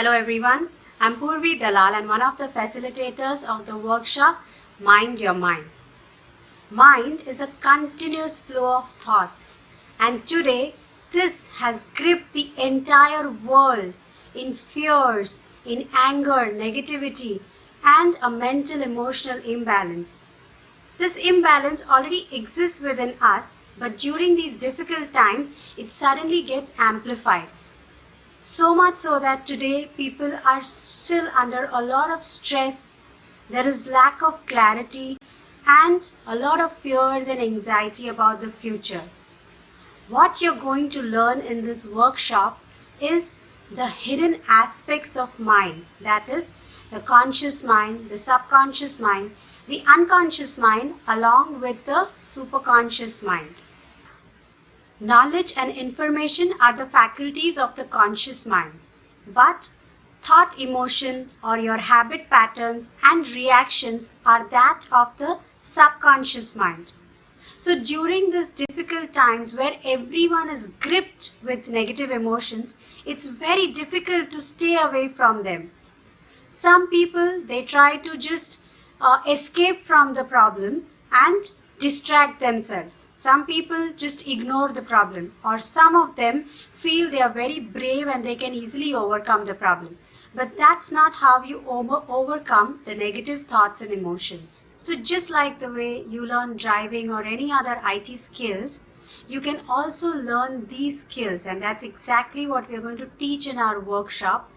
Hello everyone, I'm Purvi Dalal and one of the facilitators of the workshop Mind Your Mind. Mind is a continuous flow of thoughts, and today this has gripped the entire world in fears, in anger, negativity, and a mental emotional imbalance. This imbalance already exists within us, but during these difficult times, it suddenly gets amplified. So much so that today people are still under a lot of stress, there is lack of clarity, and a lot of fears and anxiety about the future. What you're going to learn in this workshop is the hidden aspects of mind, that is, the conscious mind, the subconscious mind, the unconscious mind, along with the superconscious mind. Knowledge and information are the faculties of the conscious mind, but thought, emotion, or your habit patterns and reactions are that of the subconscious mind. So during these difficult times where everyone is gripped with negative emotions, it's very difficult to stay away from them. Some people, they try to just escape from the problem and distract themselves. Some people just ignore the problem, or some of them feel they are very brave and they can easily overcome the problem. But that's not how you overcome the negative thoughts and emotions. So just like the way you learn driving or any other IT skills, you can also learn these skills, and that's exactly what we are going to teach in our workshop,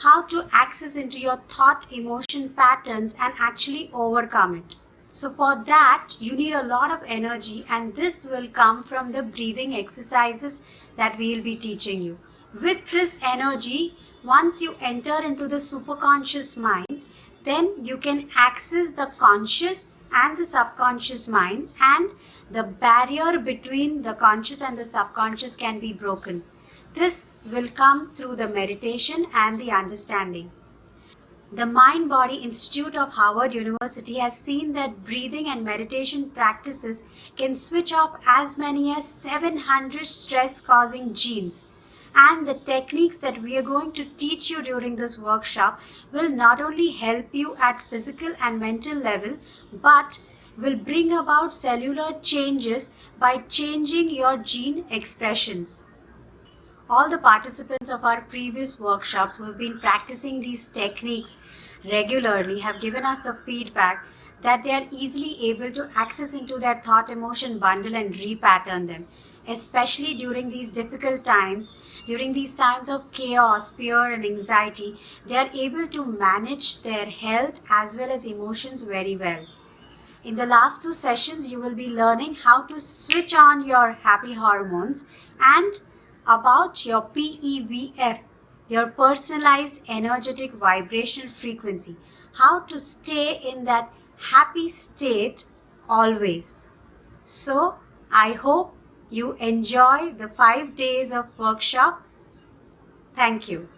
how to access into your thought emotion patterns and actually overcome it. So for that you need a lot of energy, and this will come from the breathing exercises that we will be teaching you. With this energy, once you enter into the superconscious mind, then you can access the conscious and the subconscious mind, and the barrier between the conscious and the subconscious can be broken. This will come through the meditation and the understanding. The Mind Body Institute of Harvard University has seen that breathing and meditation practices can switch off as many as 700 stress causing genes. And the techniques that we are going to teach you during this workshop will not only help you at physical and mental level, but will bring about cellular changes by changing your gene expressions. All the participants of our previous workshops who have been practicing these techniques regularly have given us the feedback that they are easily able to access into their thought emotion bundle and repattern them. Especially during these difficult times, during these times of chaos, fear and anxiety, they are able to manage their health as well as emotions very well. In the last two sessions, you will be learning how to switch on your happy hormones and about your PEVF, your personalized energetic vibrational frequency, how to stay in that happy state always. So, I hope you enjoy the 5 days of workshop. Thank you.